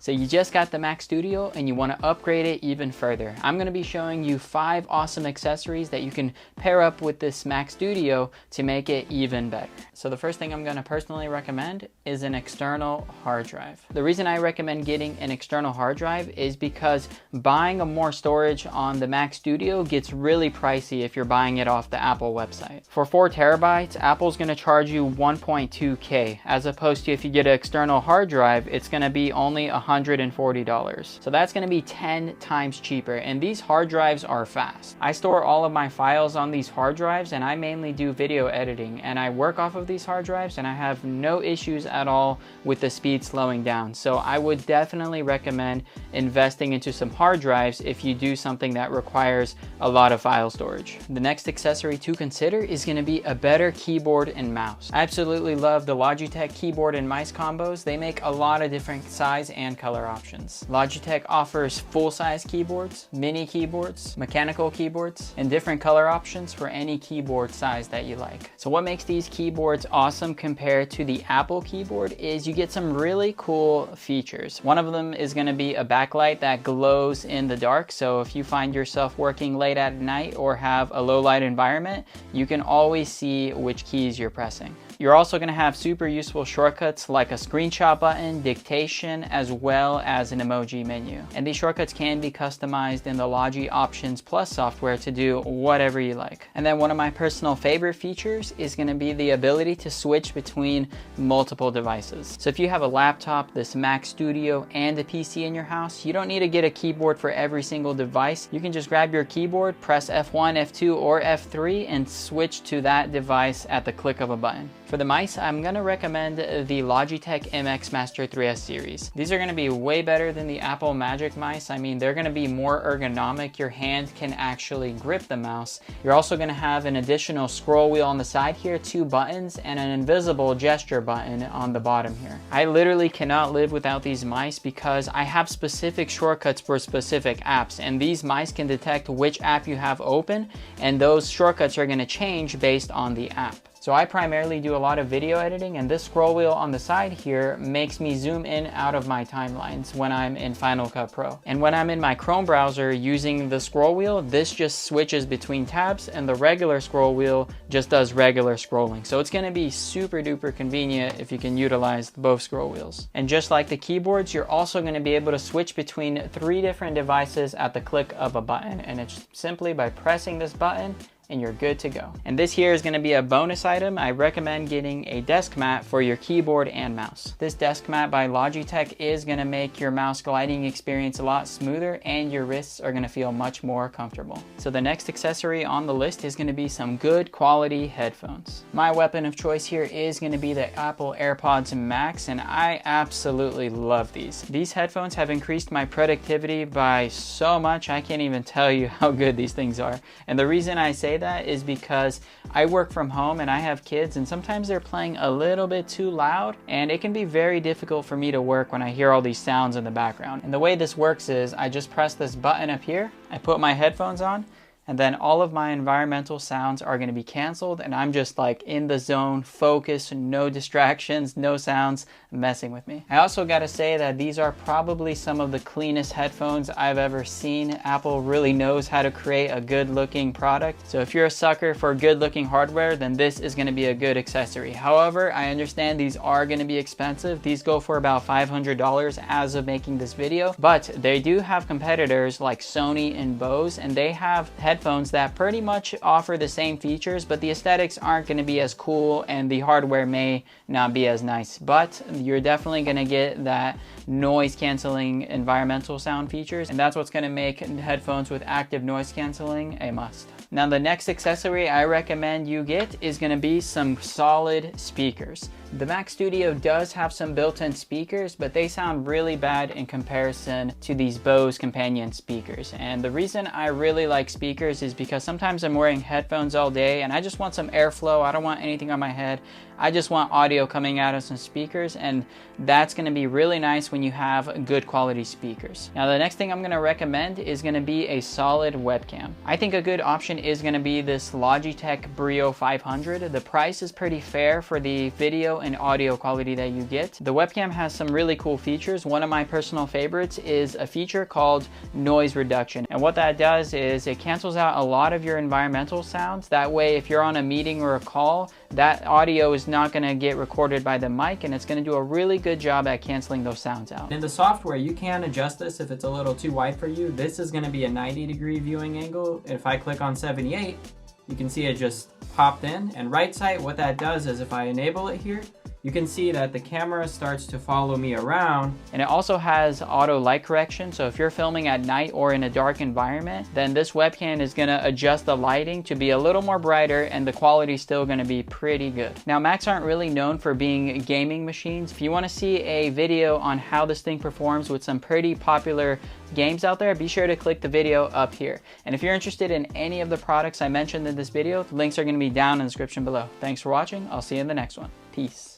So you just got the Mac Studio and you want to upgrade it even further. I'm going to be showing you 5 awesome accessories that you can pair up with this Mac Studio to make it even better. So the first thing I'm going to personally recommend is an external hard drive. The reason I recommend getting an external hard drive is because buying more storage on the Mac Studio gets really pricey if you're buying it off the Apple website. For 4 terabytes, Apple's going to charge you $1.2K, as opposed to if you get an external hard drive, it's going to be only $140. So that's going to be 10 times cheaper, and these hard drives are fast. I store all of my files on these hard drives, and I mainly do video editing, and I work off of these hard drives, and I have no issues at all with the speed slowing down. So I would definitely recommend investing into some hard drives if you do something that requires a lot of file storage. The next accessory to consider is going to be a better keyboard and mouse. I absolutely love the Logitech keyboard and mice combos. They make a lot of different size and color options. Logitech offers full-size keyboards, mini keyboards, mechanical keyboards, and different color options for any keyboard size that you like. So what makes these keyboards awesome compared to the Apple keyboard is you get some really cool features. One of them is going to be a backlight that glows in the dark, so if you find yourself working late at night or have a low light environment, you can always see which keys you're pressing. You're also going to have super useful shortcuts like a screenshot button, dictation, as well as an emoji menu. And these shortcuts can be customized in the Logi Options Plus software to do whatever you like. And then one of my personal favorite features is going to be the ability to switch between multiple devices. So if you have a laptop, this Mac Studio, and a PC in your house, you don't need to get a keyboard for every single device. You can just grab your keyboard, press F1, F2, or F3, and switch to that device at the click of a button. For the mice, I'm going to recommend the Logitech MX Master 3S series. These are going to be way better than the Apple Magic mice. I mean, they're going to be more ergonomic. Your hand can actually grip the mouse. You're also going to have an additional scroll wheel on the side here, 2 buttons, and an invisible gesture button on the bottom here. I literally cannot live without these mice because I have specific shortcuts for specific apps, and these mice can detect which app you have open, and those shortcuts are going to change based on the app. So I primarily do a lot of video editing, and this scroll wheel on the side here makes me zoom in out of my timelines when I'm in Final Cut Pro. And when I'm in my Chrome browser using the scroll wheel, this just switches between tabs, and the regular scroll wheel just does regular scrolling. So it's going to be super duper convenient if you can utilize both scroll wheels. And just like the keyboards, you're also going to be able to switch between 3 different devices at the click of a button, and it's simply by pressing this button and you're good to go. And this here is going to be a bonus item. I recommend getting a desk mat for your keyboard and mouse. This desk mat by Logitech is going to make your mouse gliding experience a lot smoother, and your wrists are going to feel much more comfortable. So the next accessory on the list is going to be some good quality headphones. My weapon of choice here is going to be the Apple AirPods Max, and I absolutely love these. These headphones have increased my productivity by so much, I can't even tell you how good these things are. And the reason I say that is because I work from home and I have kids, and sometimes they're playing a little bit too loud, and it can be very difficult for me to work when I hear all these sounds in the background. And the way this works is I just press this button up here, I put my headphones on, and then all of my environmental sounds are going to be canceled, and I'm just like in the zone, focused, no distractions, no sounds messing with me. I also got to say that these are probably some of the cleanest headphones I've ever seen. Apple really knows how to create a good looking product. So if you're a sucker for good looking hardware, then this is going to be a good accessory. However, I understand these are going to be expensive. These go for about $500 as of making this video, but they do have competitors like Sony and Bose, and they have headphones that pretty much offer the same features, but the aesthetics aren't going to be as cool and the hardware may not be as nice. But you're definitely going to get that noise canceling environmental sound features, and that's what's going to make headphones with active noise canceling a must. Now the next accessory I recommend you get is going to be some solid speakers. The Mac Studio does have some built-in speakers, but they sound really bad in comparison to these Bose companion speakers. And the reason I really like speakers speakers is because sometimes I'm wearing headphones all day and I just want some airflow. I don't want anything on my head. I just want audio coming out of some speakers, and that's going to be really nice when you have good quality speakers. Now the next thing I'm going to recommend is going to be a solid webcam. I think a good option is going to be this Logitech Brio 500. The price is pretty fair for the video and audio quality that you get. The webcam has some really cool features. One of my personal favorites is a feature called noise reduction, and what that does is it cancels out a lot of your environmental sounds. That way, if you're on a meeting or a call, that audio is not going to get recorded by the mic, and it's going to do a really good job at canceling those sounds out. In the software, you can adjust this if it's a little too wide for you. This is going to be a 90-degree viewing angle. If I click on 78, you can see it just popped in. And right side, what that does is if I enable it here, you can see that the camera starts to follow me around. And it also has auto light correction, so if you're filming at night or in a dark environment, then this webcam is gonna adjust the lighting to be a little more brighter, and the quality is still gonna be pretty good. Now, Macs aren't really known for being gaming machines. If you wanna see a video on how this thing performs with some pretty popular games out there, be sure to click the video up here. And if you're interested in any of the products I mentioned in this video, the links are gonna be down in the description below. Thanks for watching. I'll see you in the next one. Peace.